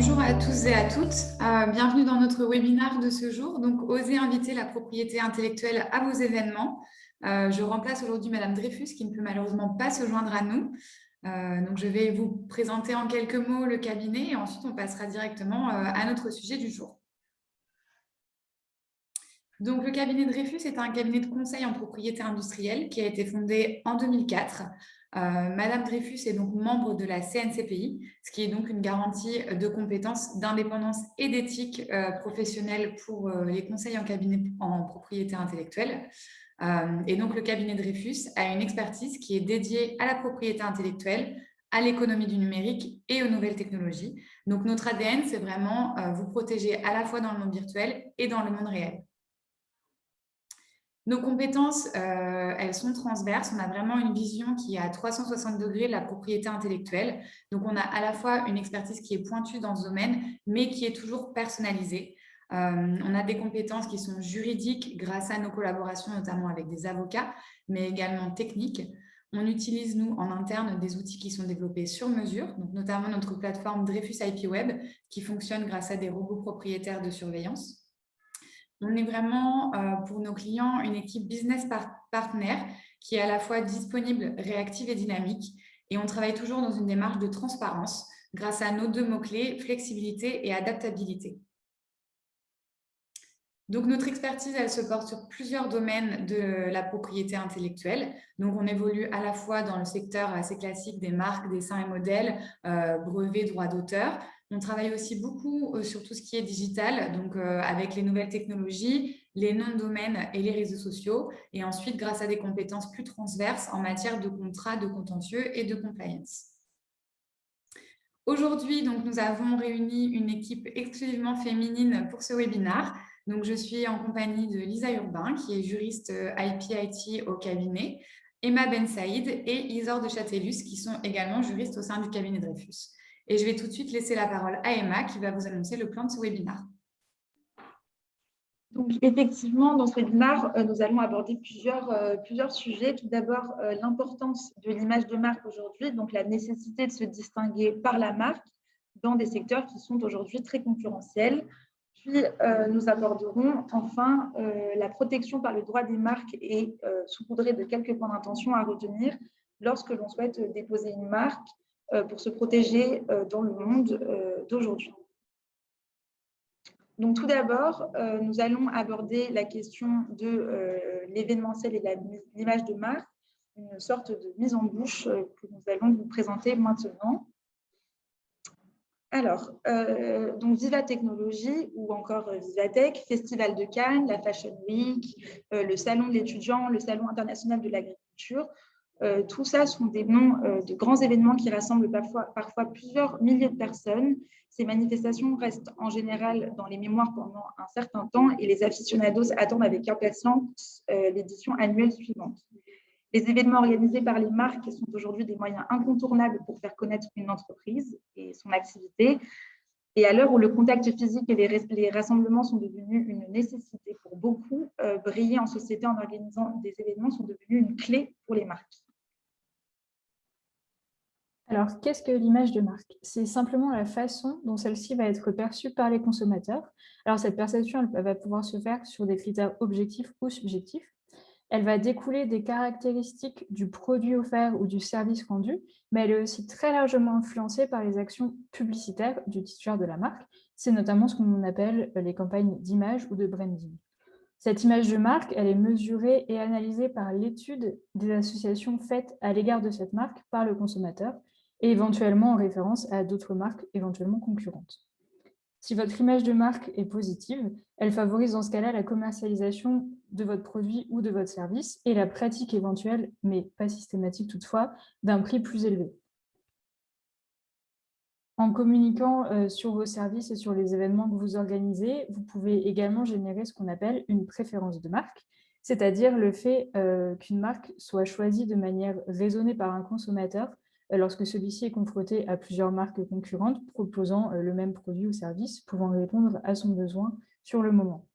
Bonjour à tous et à toutes. Bienvenue dans notre webinaire de ce jour. Donc, osez inviter la propriété intellectuelle à vos événements. Je remplace aujourd'hui Madame Dreyfus qui ne peut malheureusement pas se joindre à nous. Donc, je vais vous présenter en quelques mots le cabinet et ensuite on passera directement à notre sujet du jour. Donc, le cabinet Dreyfus est un cabinet de conseil en propriété industrielle qui a été fondé en 2004. Madame Dreyfus est donc membre de la CNCPI, ce qui est donc une garantie de compétences, d'indépendance et d'éthique professionnelle pour les conseils en cabinet en propriété intellectuelle. Et donc, le cabinet Dreyfus a une expertise qui est dédiée à la propriété intellectuelle, à l'économie du numérique et aux nouvelles technologies. Donc, notre ADN, c'est vraiment vous protéger à la fois dans le monde virtuel et dans le monde réel. Nos compétences, elles sont transverses. On a vraiment une vision qui est à 360 degrés de la propriété intellectuelle. Donc, on a à la fois une expertise qui est pointue dans ce domaine, mais qui est toujours personnalisée. On a des compétences qui sont juridiques grâce à nos collaborations, notamment avec des avocats, mais également techniques. On utilise, nous, en interne, des outils qui sont développés sur mesure, donc notamment notre plateforme Dreyfus IP Web, qui fonctionne grâce à des robots propriétaires de surveillance. On est vraiment, pour nos clients, une équipe business partner qui est à la fois disponible, réactive et dynamique. Et on travaille toujours dans une démarche de transparence grâce à nos deux mots-clés, flexibilité et adaptabilité. Donc, notre expertise, elle se porte sur plusieurs domaines de la propriété intellectuelle. Donc, on évolue à la fois dans le secteur assez classique des marques, dessins et modèles, brevets, droits d'auteur. On travaille aussi beaucoup sur tout ce qui est digital, donc avec les nouvelles technologies, les noms de domaine et les réseaux sociaux. Et ensuite, grâce à des compétences plus transverses en matière de contrat, de contentieux et de compliance. Aujourd'hui, donc, nous avons réuni une équipe exclusivement féminine pour ce webinaire. Donc, je suis en compagnie de Lisa Urbain, qui est juriste IP-IT au cabinet, Emma Ben Saïd et Isor de Châtellus, qui sont également juristes au sein du cabinet Dreyfus. Et je vais tout de suite laisser la parole à Emma, qui va vous annoncer le plan de ce webinaire. Donc, effectivement, dans ce webinaire, nous allons aborder plusieurs sujets. Tout d'abord, l'importance de l'image de marque aujourd'hui, donc la nécessité de se distinguer par la marque dans des secteurs qui sont aujourd'hui très concurrentiels. Puis, nous aborderons enfin la protection par le droit des marques et saupoudrée de quelques points d'intention à retenir lorsque l'on souhaite déposer une marque pour se protéger dans le monde d'aujourd'hui. Donc, tout d'abord, nous allons aborder la question de l'événementiel et de l'image de marque, une sorte de mise en bouche que nous allons vous présenter maintenant. Alors, donc Viva Technologie ou encore Vivatech, Festival de Cannes, la Fashion Week, le Salon de l'étudiant, le Salon international de l'agriculture, tout ça sont des noms de grands événements qui rassemblent parfois plusieurs milliers de personnes. Ces manifestations restent en général dans les mémoires pendant un certain temps et les aficionados attendent avec impatience l'édition annuelle suivante. Les événements organisés par les marques sont aujourd'hui des moyens incontournables pour faire connaître une entreprise et son activité. Et à l'heure où le contact physique et les rassemblements sont devenus une nécessité pour beaucoup, briller en société en organisant des événements sont devenus une clé pour les marques. Alors, qu'est-ce que l'image de marque? C'est simplement la façon dont celle-ci va être perçue par les consommateurs. Alors, cette perception, elle va pouvoir se faire sur des critères objectifs ou subjectifs. Elle va découler des caractéristiques du produit offert ou du service rendu, mais elle est aussi très largement influencée par les actions publicitaires du titulaire de la marque. C'est notamment ce qu'on appelle les campagnes d'image ou de branding. Cette image de marque, elle est mesurée et analysée par l'étude des associations faites à l'égard de cette marque par le consommateur et éventuellement en référence à d'autres marques éventuellement concurrentes. Si votre image de marque est positive, elle favorise dans ce cas-là la commercialisation de votre produit ou de votre service et la pratique éventuelle, mais pas systématique toutefois, d'un prix plus élevé. En communiquant sur vos services et sur les événements que vous organisez, vous pouvez également générer ce qu'on appelle une préférence de marque, c'est-à-dire le fait qu'une marque soit choisie de manière raisonnée par un consommateur lorsque celui-ci est confronté à plusieurs marques concurrentes proposant le même produit ou service, pouvant répondre à son besoin sur le moment.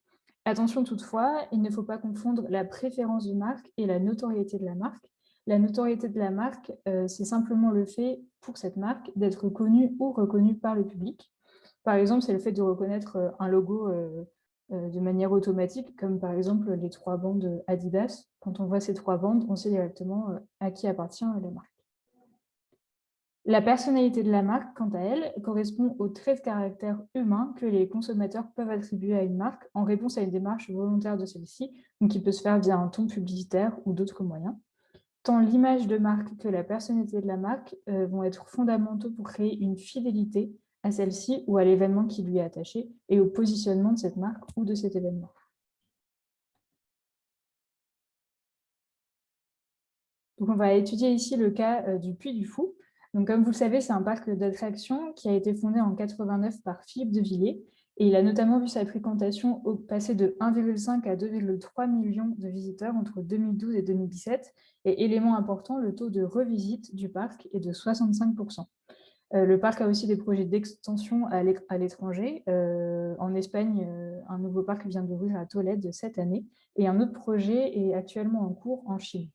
Attention toutefois, il ne faut pas confondre la préférence de marque et la notoriété de la marque. La notoriété de la marque, c'est simplement le fait pour cette marque d'être connue ou reconnue par le public. Par exemple, c'est le fait de reconnaître un logo de manière automatique, comme par exemple les 3 bandes Adidas. Quand on voit ces 3 bandes, on sait directement à qui appartient la marque. La personnalité de la marque, quant à elle, correspond aux traits de caractère humain que les consommateurs peuvent attribuer à une marque en réponse à une démarche volontaire de celle-ci, donc qui peut se faire via un ton publicitaire ou d'autres moyens. Tant l'image de marque que la personnalité de la marque vont être fondamentaux pour créer une fidélité à celle-ci ou à l'événement qui lui est attaché et au positionnement de cette marque ou de cet événement. Donc, on va étudier ici le cas du Puy du Fou. Donc, comme vous le savez, c'est un parc d'attractions qui a été fondé en 89 par Philippe de Villiers. Et il a notamment vu sa fréquentation passer de 1,5 à 2,3 millions de visiteurs entre 2012 et 2017. Et élément important, le taux de revisite du parc est de 65%. Le parc a aussi des projets d'extension à l'étranger. En Espagne, un nouveau parc vient d'ouvrir à Tolède cette année. Et un autre projet est actuellement en cours en Chine.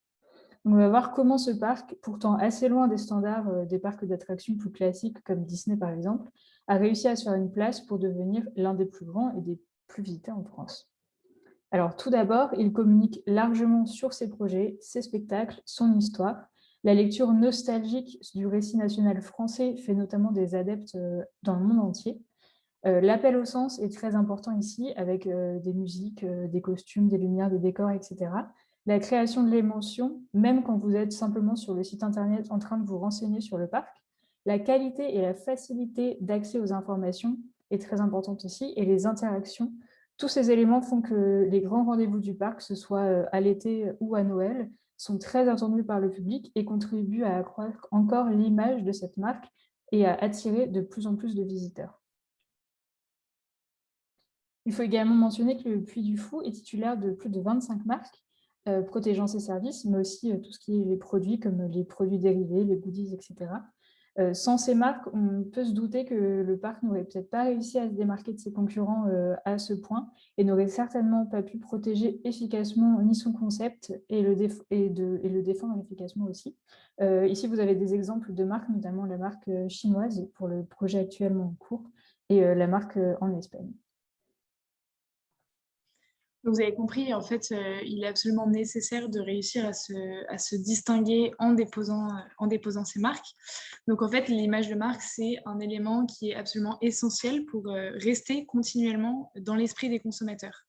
On va voir comment ce parc, pourtant assez loin des standards des parcs d'attractions plus classiques comme Disney par exemple, a réussi à se faire une place pour devenir l'un des plus grands et des plus visités en France. Alors tout d'abord, il communique largement sur ses projets, ses spectacles, son histoire. La lecture nostalgique du récit national français fait notamment des adeptes dans le monde entier. L'appel au sens est très important ici, avec des musiques, des costumes, des lumières, des décors, etc. La création de l'émotion, même quand vous êtes simplement sur le site internet en train de vous renseigner sur le parc. La qualité et la facilité d'accès aux informations est très importante aussi, et les interactions. Tous ces éléments font que les grands rendez-vous du parc, que ce soit à l'été ou à Noël, sont très attendus par le public et contribuent à accroître encore l'image de cette marque et à attirer de plus en plus de visiteurs. Il faut également mentionner que le Puy du Fou est titulaire de plus de 25 marques, protégeant ses services, mais aussi tout ce qui est les produits, comme les produits dérivés, les goodies, etc. Sans ces marques, on peut se douter que le parc n'aurait peut-être pas réussi à se démarquer de ses concurrents à ce point et n'aurait certainement pas pu protéger efficacement ni son concept et le défendre efficacement aussi. Ici, vous avez des exemples de marques, notamment la marque chinoise pour le projet actuellement en cours et la marque en Espagne. Donc, vous avez compris, en fait, il est absolument nécessaire de réussir à se distinguer en déposant ses marques. Donc, en fait, l'image de marque, c'est un élément qui est absolument essentiel pour rester continuellement dans l'esprit des consommateurs.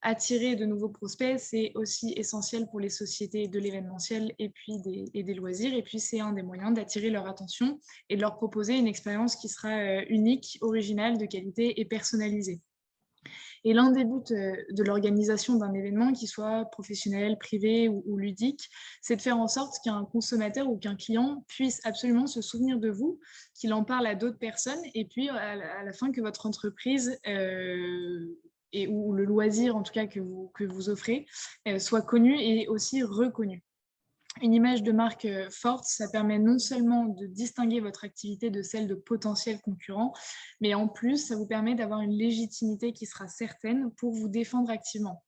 Attirer de nouveaux prospects, c'est aussi essentiel pour les sociétés de l'événementiel et des loisirs. Et puis, c'est un des moyens d'attirer leur attention et de leur proposer une expérience qui sera unique, originale, de qualité et personnalisée. Et l'un des buts de l'organisation d'un événement, qu'il soit professionnel, privé ou ludique, c'est de faire en sorte qu'un consommateur ou qu'un client puisse absolument se souvenir de vous, qu'il en parle à d'autres personnes, et puis à la fin que votre entreprise ou le loisir en tout cas que vous offrez soit connu et aussi reconnu. Une image de marque forte, ça permet non seulement de distinguer votre activité de celle de potentiels concurrents, mais en plus, ça vous permet d'avoir une légitimité qui sera certaine pour vous défendre activement.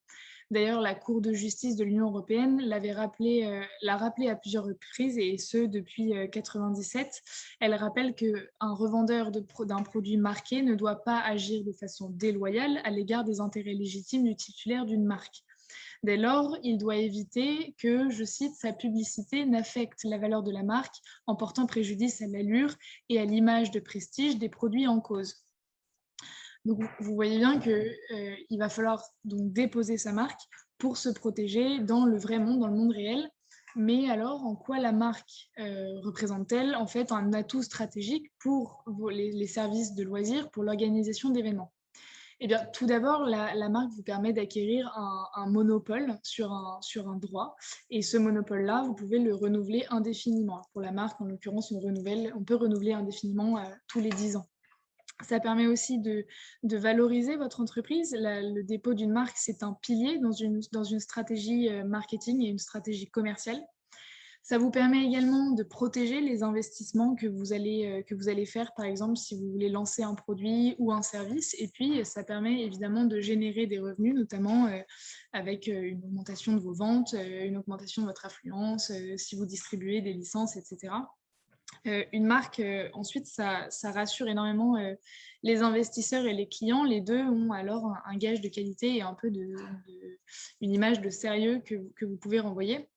D'ailleurs, la Cour de justice de l'Union européenne l'a rappelé à plusieurs reprises, et ce depuis 1997. Elle rappelle qu'un revendeur d'un produit marqué ne doit pas agir de façon déloyale à l'égard des intérêts légitimes du titulaire d'une marque. Dès lors, il doit éviter que, je cite, sa publicité n'affecte la valeur de la marque en portant préjudice à l'allure et à l'image de prestige des produits en cause. Donc, vous voyez bien qu'il va falloir donc déposer sa marque pour se protéger dans le vrai monde, dans le monde réel. Mais alors, en quoi la marque représente-t-elle en fait un atout stratégique pour les services de loisirs, pour l'organisation d'événements ? Eh bien, tout d'abord, la marque vous permet d'acquérir un monopole sur un droit. Et ce monopole-là, vous pouvez le renouveler indéfiniment. Pour la marque, en l'occurrence, on peut renouveler indéfiniment tous les 10 ans. Ça permet aussi de valoriser votre entreprise. Le dépôt d'une marque, c'est un pilier dans une stratégie marketing et une stratégie commerciale. Ça vous permet également de protéger les investissements que vous allez faire, par exemple, si vous voulez lancer un produit ou un service. Et puis, ça permet évidemment de générer des revenus, notamment avec une augmentation de vos ventes, une augmentation de votre affluence, si vous distribuez des licences, etc. Une marque, ensuite, ça rassure énormément les investisseurs et les clients. Les deux ont alors un gage de qualité et un peu une image de sérieux que vous pouvez renvoyer.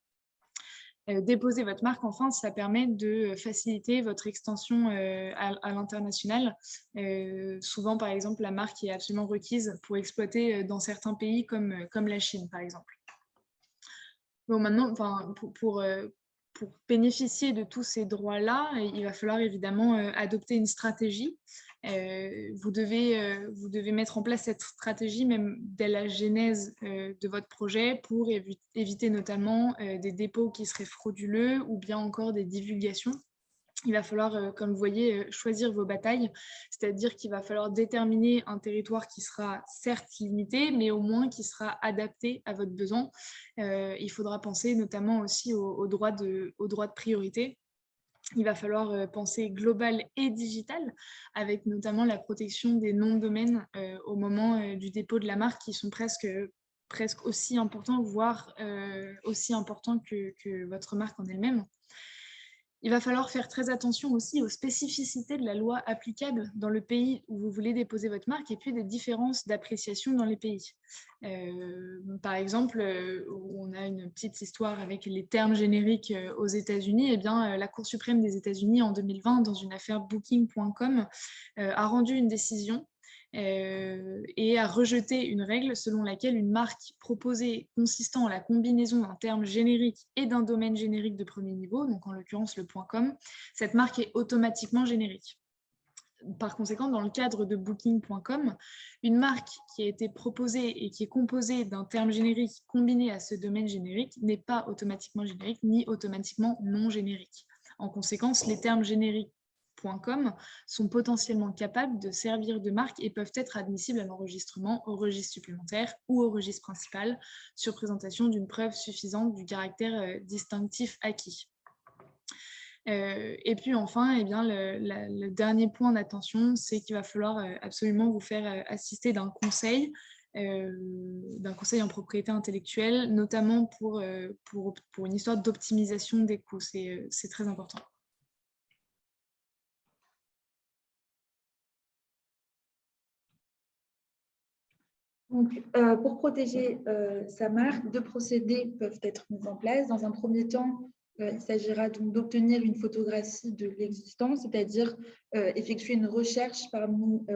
Déposer votre marque, enfin, ça permet de faciliter votre extension à l'international. Souvent, par exemple, la marque est absolument requise pour exploiter dans certains pays comme la Chine, par exemple. Bon, maintenant, pour bénéficier de tous ces droits-là, il va falloir évidemment adopter une stratégie. Vous devez mettre en place cette stratégie même dès la genèse de votre projet pour éviter notamment des dépôts qui seraient frauduleux ou bien encore des divulgations. Il va falloir, comme vous voyez, choisir vos batailles, c'est-à-dire qu'il va falloir déterminer un territoire qui sera certes limité, mais au moins qui sera adapté à votre besoin. Il faudra penser notamment aussi aux droits de priorité. Il va falloir penser global et digital, avec notamment la protection des noms de domaine au moment du dépôt de la marque, qui sont presque aussi importants, voire aussi importants que votre marque en elle-même. Il va falloir faire très attention aussi aux spécificités de la loi applicable dans le pays où vous voulez déposer votre marque et puis des différences d'appréciation dans les pays. Par exemple, on a une petite histoire avec les termes génériques aux États-Unis. Eh bien, la Cour suprême des États-Unis en 2020, dans une affaire Booking.com, a rendu une décision et a rejeté une règle selon laquelle une marque proposée consistant en la combinaison d'un terme générique et d'un domaine générique de premier niveau, donc en l'occurrence le .com, cette marque est automatiquement générique. Par conséquent, dans le cadre de Booking.com, une marque qui a été proposée et qui est composée d'un terme générique combiné à ce domaine générique n'est pas automatiquement générique ni automatiquement non générique. En conséquence, les termes génériques .com sont potentiellement capables de servir de marque et peuvent être admissibles à l'enregistrement au registre supplémentaire ou au registre principal sur présentation d'une preuve suffisante du caractère distinctif acquis. Et puis enfin, eh bien, le dernier point d'attention, c'est qu'il va falloir absolument vous faire assister d'un conseil en propriété intellectuelle, notamment pour une histoire d'optimisation des coûts. C'est très important. Donc, pour protéger sa marque, deux procédés peuvent être mis en place. Dans un premier temps, il s'agira donc d'obtenir une photographie de l'existant, c'est-à-dire effectuer une recherche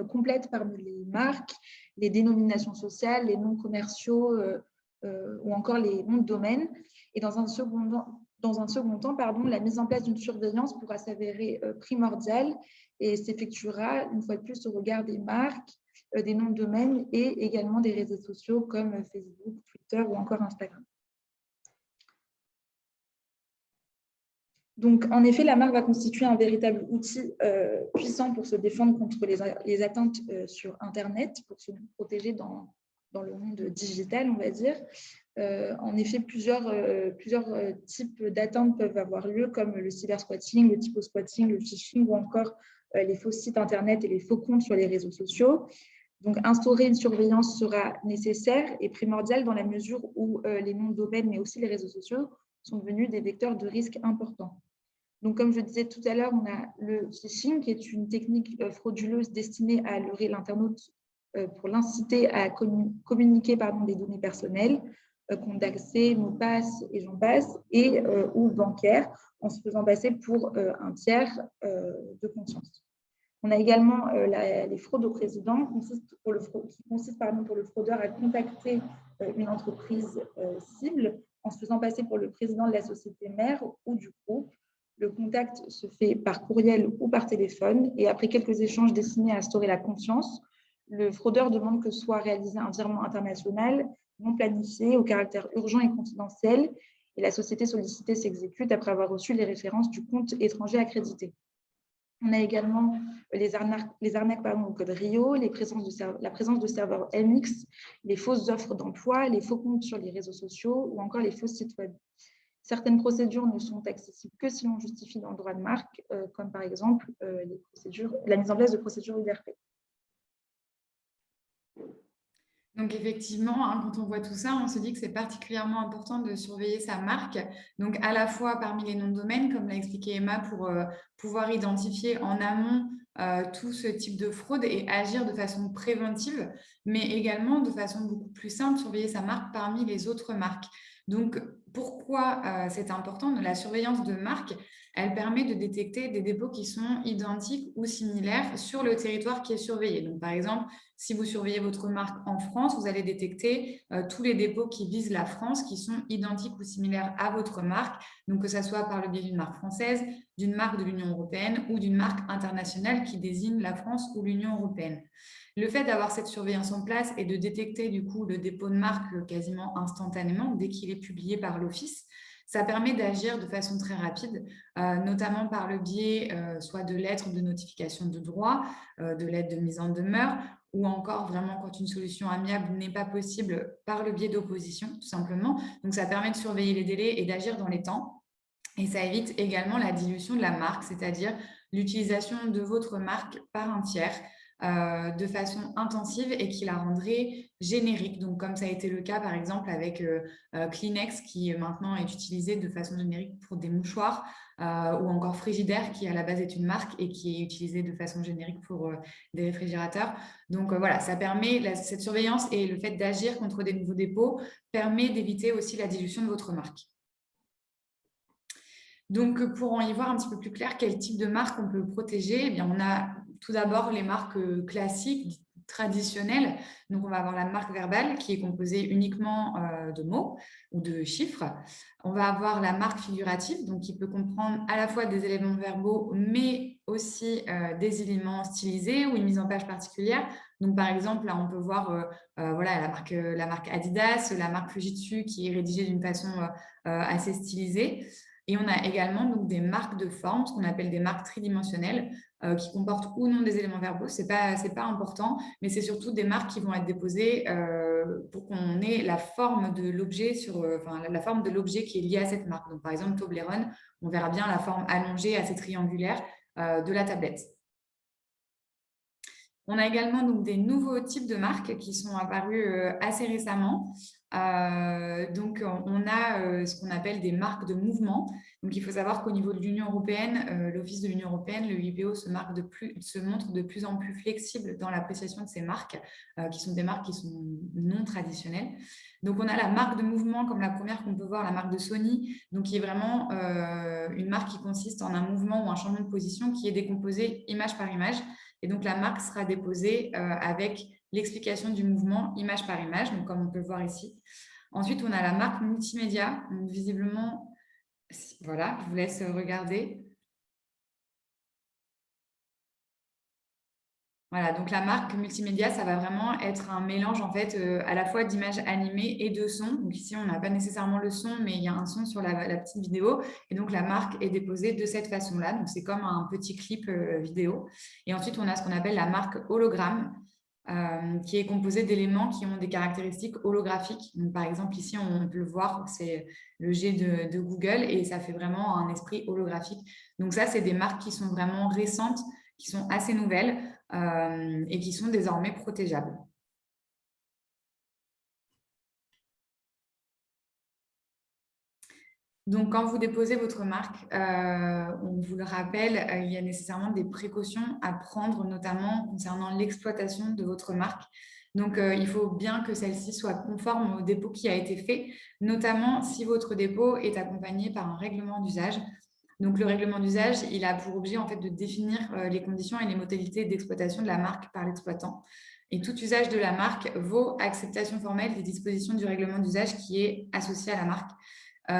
complète parmi les marques, les dénominations sociales, les noms commerciaux ou encore les noms de domaine. Et dans un second temps, la mise en place d'une surveillance pourra s'avérer primordiale et s'effectuera une fois de plus au regard des marques, des noms de domaine et également des réseaux sociaux comme Facebook, Twitter ou encore Instagram. Donc, en effet, la marque va constituer un véritable outil puissant pour se défendre contre les atteintes sur Internet, pour se protéger dans le monde digital, on va dire. En effet, plusieurs types d'atteintes peuvent avoir lieu, comme le cybersquatting, le typo-squatting, le phishing ou encore les faux sites Internet et les faux comptes sur les réseaux sociaux. Donc, instaurer une surveillance sera nécessaire et primordial dans la mesure où les noms de domaine, mais aussi les réseaux sociaux, sont devenus des vecteurs de risque importants. Donc, comme je disais tout à l'heure, on a le phishing, qui est une technique frauduleuse destinée à leurrer l'internaute pour l'inciter à communiquer des données personnelles, compte d'accès, mots de passe et j'en passe, et ou bancaires, en se faisant passer pour un tiers de confiance. On a également les fraudes au président, qui consistent pour le fraudeur à contacter une entreprise cible en se faisant passer pour le président de la société mère ou du groupe. Le contact se fait par courriel ou par téléphone et après quelques échanges destinés à instaurer la confiance, le fraudeur demande que soit réalisé un virement international non planifié au caractère urgent et confidentiel et la société sollicitée s'exécute après avoir reçu les références du compte étranger accrédité. On a également les arnaques au code Rio, la présence de serveurs MX, les fausses offres d'emploi, les faux comptes sur les réseaux sociaux ou encore les faux sites web. Certaines procédures ne sont accessibles que si l'on justifie dans le droit de marque, comme par exemple la mise en place de procédures URP. Donc effectivement, hein, quand on voit tout ça, on se dit que c'est particulièrement important de surveiller sa marque. Donc à la fois parmi les noms de domaine, comme l'a expliqué Emma, pour pouvoir identifier en amont tout ce type de fraude et agir de façon préventive, mais également de façon beaucoup plus simple, surveiller sa marque parmi les autres marques. Donc pourquoi c'est important? La surveillance de marque, elle permet de détecter des dépôts qui sont identiques ou similaires sur le territoire qui est surveillé. Donc par exemple, si vous surveillez votre marque en France, vous allez détecter tous les dépôts qui visent la France, qui sont identiques ou similaires à votre marque, donc que ce soit par le biais d'une marque française, d'une marque de l'Union européenne ou d'une marque internationale qui désigne la France ou l'Union européenne. Le fait d'avoir cette surveillance en place et de détecter du coup le dépôt de marque quasiment instantanément dès qu'il est publié par l'Office, ça permet d'agir de façon très rapide, notamment par le biais soit de lettres de notification de droit, de lettres de mise en demeure, ou encore vraiment quand une solution amiable n'est pas possible par le biais d'opposition, tout simplement. Donc, ça permet de surveiller les délais et d'agir dans les temps. Et ça évite également la dilution de la marque, c'est-à-dire l'utilisation de votre marque par un tiers de façon intensive et qui la rendrait générique. Donc, comme ça a été le cas, par exemple, avec Kleenex, qui maintenant est utilisé de façon générique pour des mouchoirs, ou encore Frigidaire, qui à la base est une marque et qui est utilisée de façon générique pour des réfrigérateurs. Donc, voilà, ça permet, cette surveillance et le fait d'agir contre des nouveaux dépôts permet d'éviter aussi la dilution de votre marque. Donc, pour en y voir un petit peu plus clair, quel type de marque on peut protéger? Eh bien, on a tout d'abord les marques classiques, traditionnelles. Donc, on va avoir la marque verbale qui est composée uniquement de mots ou de chiffres. On va avoir la marque figurative, donc qui peut comprendre à la fois des éléments verbaux, mais aussi des éléments stylisés ou une mise en page particulière. Donc, par exemple, là, on peut voir voilà, la marque Adidas, la marque Fujitsu qui est rédigée d'une façon assez stylisée. Et on a également donc, des marques de forme, ce qu'on appelle des marques tridimensionnelles, qui comportent ou non des éléments verbaux. Ce n'est pas important, mais c'est surtout des marques qui vont être déposées pour qu'on ait la forme de l'objet la forme de l'objet qui est lié à cette marque. Donc, par exemple, Toblerone, on verra bien la forme allongée, assez triangulaire de la tablette. On a également donc, des nouveaux types de marques qui sont apparus assez récemment. Donc, on a ce qu'on appelle des marques de mouvement. Donc, il faut savoir qu'au niveau de l'Union européenne, l'Office de l'Union européenne, le UIPO, se montre de plus en plus flexible dans l'appréciation de ces marques, qui sont des marques qui sont non traditionnelles. Donc, on a la marque de mouvement comme la première qu'on peut voir, la marque de Sony, donc qui est vraiment une marque qui consiste en un mouvement ou un changement de position qui est décomposé image par image. Et donc, la marque sera déposée avec l'explication du mouvement image par image, donc comme on peut le voir ici. Ensuite, on a la marque multimédia. Donc, visiblement, voilà, je vous laisse regarder. Voilà, donc la marque multimédia, ça va vraiment être un mélange en fait à la fois d'images animées et de sons. Donc ici, on n'a pas nécessairement le son, mais il y a un son sur la petite vidéo. Et donc, la marque est déposée de cette façon-là. Donc, c'est comme un petit clip vidéo. Et ensuite, on a ce qu'on appelle la marque hologramme, qui est composée d'éléments qui ont des caractéristiques holographiques. Donc, par exemple, ici, on peut le voir, c'est le G de Google et ça fait vraiment un esprit holographique. Donc, ça, c'est des marques qui sont vraiment récentes, qui sont assez nouvelles et qui sont désormais protégeables. Donc, quand vous déposez votre marque, on vous le rappelle, il y a nécessairement des précautions à prendre, notamment concernant l'exploitation de votre marque. Donc, il faut bien que celle-ci soit conforme au dépôt qui a été fait, notamment si votre dépôt est accompagné par un règlement d'usage. Donc, le règlement d'usage, il a pour objet en fait, de définir les conditions et les modalités d'exploitation de la marque par l'exploitant. Et tout usage de la marque vaut acceptation formelle des dispositions du règlement d'usage qui est associé à la marque.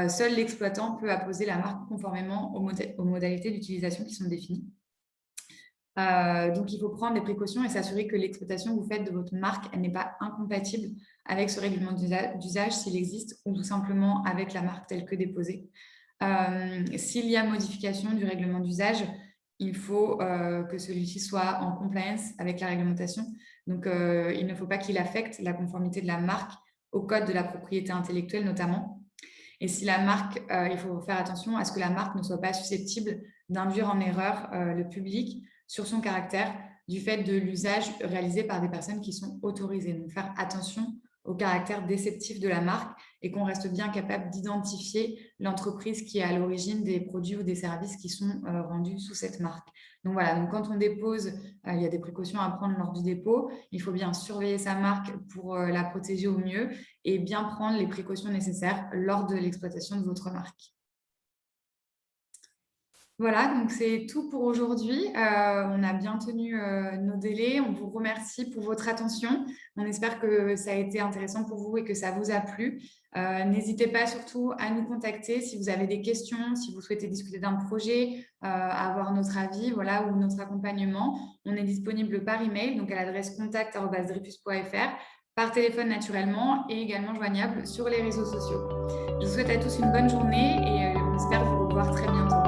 Seul l'exploitant peut apposer la marque conformément aux modalités d'utilisation qui sont définies. Donc, il faut prendre des précautions et s'assurer que l'exploitation que vous faites de votre marque n'est pas incompatible avec ce règlement d'usage s'il existe ou tout simplement avec la marque telle que déposée. S'il y a modification du règlement d'usage, il faut que celui-ci soit en compliance avec la réglementation. Donc, il ne faut pas qu'il affecte la conformité de la marque au code de la propriété intellectuelle notamment. Et si la marque, il faut faire attention à ce que la marque ne soit pas susceptible d'induire en erreur le public sur son caractère du fait de l'usage réalisé par des personnes qui sont autorisées. Donc, faire attention au caractère déceptif de la marque et qu'on reste bien capable d'identifier l'entreprise qui est à l'origine des produits ou des services qui sont rendus sous cette marque. Donc voilà, donc quand on dépose, il y a des précautions à prendre lors du dépôt. Il faut bien surveiller sa marque pour la protéger au mieux et bien prendre les précautions nécessaires lors de l'exploitation de votre marque. Voilà, donc c'est tout pour aujourd'hui. On a bien tenu nos délais. On vous remercie pour votre attention. On espère que ça a été intéressant pour vous et que ça vous a plu. N'hésitez pas surtout à nous contacter si vous avez des questions, si vous souhaitez discuter d'un projet, avoir notre avis, voilà, ou notre accompagnement. On est disponible par email, donc à l'adresse contact@dreyfus.fr, par téléphone naturellement et également joignable sur les réseaux sociaux. Je vous souhaite à tous une bonne journée et on espère vous revoir très bientôt.